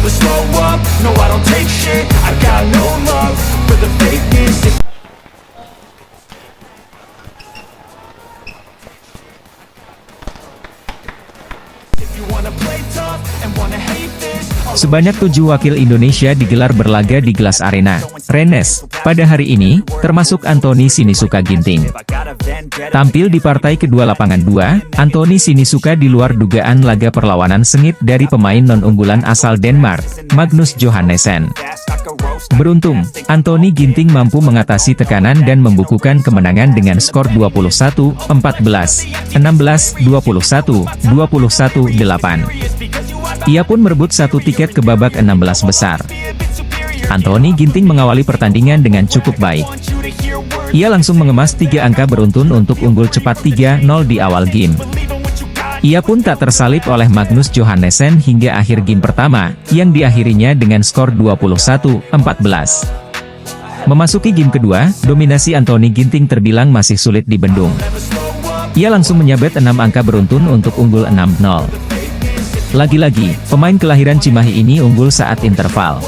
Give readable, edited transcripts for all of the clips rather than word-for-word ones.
never slow up, no I don't take shit, I got no love for the fakeness. If you wanna play tough and wanna hate this, Sebanyak 7 wakil Indonesia digelar berlaga di Gelas Arena, Rennes, pada hari ini, termasuk Anthony Sinisuka Ginting. Tampil di partai kedua lapangan 2, Anthony Sinisuka di luar dugaan laga perlawanan sengit dari pemain non-unggulan asal Denmark, Magnus Johannessen. Beruntung, Anthony Ginting mampu mengatasi tekanan dan membukukan kemenangan dengan skor 21-14, 16-21, 21-8. Ia pun merebut satu tiket ke babak 16 besar. Anthony Ginting mengawali pertandingan dengan cukup baik. Ia langsung mengemas 3 angka beruntun untuk unggul cepat 3-0 di awal game. Ia pun tak tersalip oleh Magnus Johannessen hingga akhir game pertama, yang diakhirinya dengan skor 21-14. Memasuki game kedua, dominasi Anthony Ginting terbilang masih sulit dibendung. Ia langsung menyabet 6 angka beruntun untuk unggul 6-0. Lagi-lagi, pemain kelahiran Cimahi ini unggul saat interval.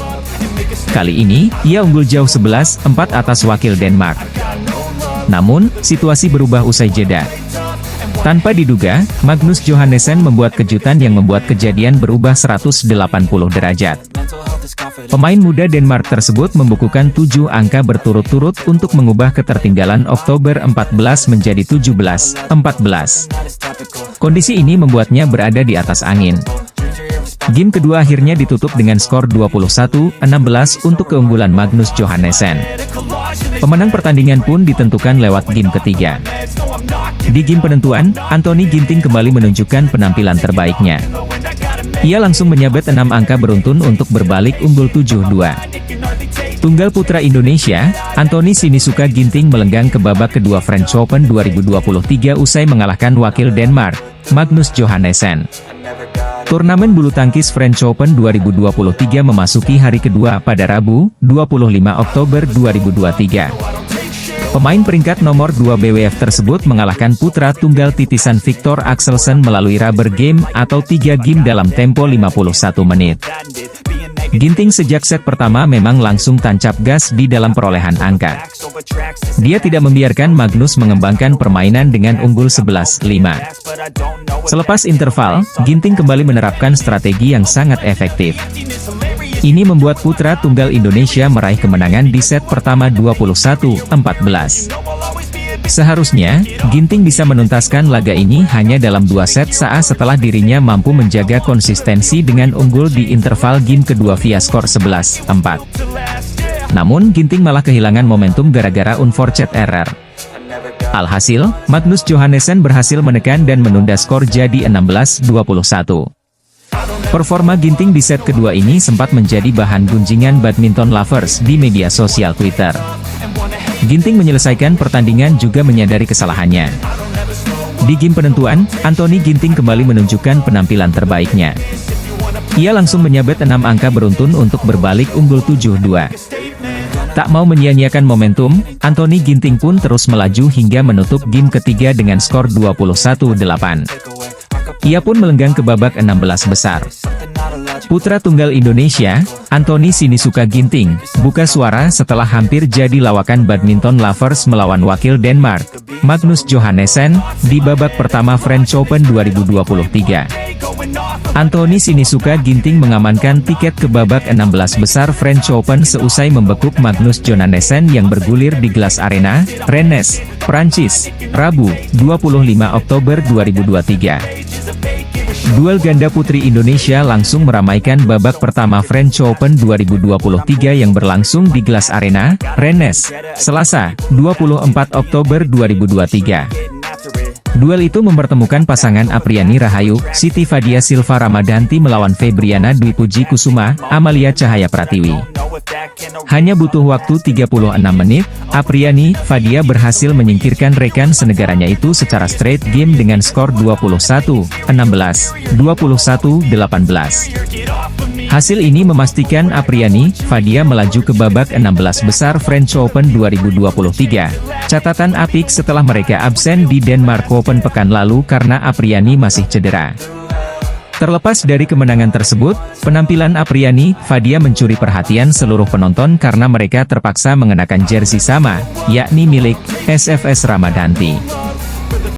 Kali ini, ia unggul jauh 11-4 atas wakil Denmark. Namun, situasi berubah usai jeda. Tanpa diduga, Magnus Johannessen membuat kejutan yang membuat kejadian berubah 180 derajat. Pemain muda Denmark tersebut membukukan 7 angka berturut-turut untuk mengubah ketertinggalan Oktober 14 menjadi 17-14. Kondisi ini membuatnya berada di atas angin. Game kedua akhirnya ditutup dengan skor 21-16 untuk keunggulan Magnus Johannessen. Pemenang pertandingan pun ditentukan lewat game ketiga. Di game penentuan, Anthony Ginting kembali menunjukkan penampilan terbaiknya. Ia langsung menyabet 6 angka beruntun untuk berbalik unggul 7-2. Tunggal putra Indonesia, Anthony Sinisuka Ginting melenggang ke babak kedua French Open 2023 usai mengalahkan wakil Denmark, Magnus Johannessen. Turnamen bulu tangkis French Open 2023 memasuki hari kedua pada Rabu, 25 Oktober 2023. Pemain peringkat nomor 2 BWF tersebut mengalahkan putra tunggal titisan Viktor Axelsen melalui rubber game atau 3 game dalam tempo 51 menit. Ginting sejak set pertama memang langsung tancap gas di dalam perolehan angka. Dia tidak membiarkan Magnus mengembangkan permainan dengan unggul 11-5. Selepas interval, Ginting kembali menerapkan strategi yang sangat efektif. Ini membuat putra tunggal Indonesia meraih kemenangan di set pertama 21-14. Seharusnya, Ginting bisa menuntaskan laga ini hanya dalam 2 set setelah dirinya mampu menjaga konsistensi dengan unggul di interval game kedua via skor 11-4. Namun Ginting malah kehilangan momentum gara-gara unforced error. Alhasil, Magnus Johannessen berhasil menekan dan menunda skor jadi 16-21. Performa Ginting di set kedua ini sempat menjadi bahan gunjingan badminton lovers di media sosial Twitter. Ginting menyelesaikan pertandingan juga menyadari kesalahannya. Di game penentuan, Anthony Ginting kembali menunjukkan penampilan terbaiknya. Ia langsung menyabet 6 angka beruntun untuk berbalik unggul 7-2. Tak mau menyia-nyiakan momentum, Anthony Ginting pun terus melaju hingga menutup game ketiga dengan skor 21-8. Ia pun melenggang ke babak 16 besar. Putra tunggal Indonesia, Anthony Sinisuka Ginting, buka suara setelah hampir jadi lawakan badminton lovers melawan wakil Denmark, Magnus Johannessen, di babak pertama French Open 2023. Anthony Sinisuka Ginting mengamankan tiket ke babak 16 besar French Open seusai membekuk Magnus Johannessen yang bergulir di Gelas Arena, Rennes, Prancis, Rabu, 25 Oktober 2023. Duel ganda putri Indonesia langsung meramaikan babak pertama French Open 2023 yang berlangsung di Gelas Arena, Rennes, Selasa, 24 Oktober 2023. Duel itu mempertemukan pasangan Apriani Rahayu, Siti Fadia Silva Ramadanti melawan Febriana Dwi Puji Kusuma, Amalia Cahaya Pratiwi. Hanya butuh waktu 36 menit, Apriani Fadia berhasil menyingkirkan rekan senegaranya itu secara straight game dengan skor 21-16, 21-18. Hasil ini memastikan Apriani Fadia melaju ke babak 16 besar French Open 2023. Catatan apik setelah mereka absen di Denmark Open pekan lalu karena Apriani masih cedera. Terlepas dari kemenangan tersebut, penampilan Apriani Fadia mencuri perhatian seluruh penonton karena mereka terpaksa mengenakan jersey sama, yakni milik SFS Ramadhanti.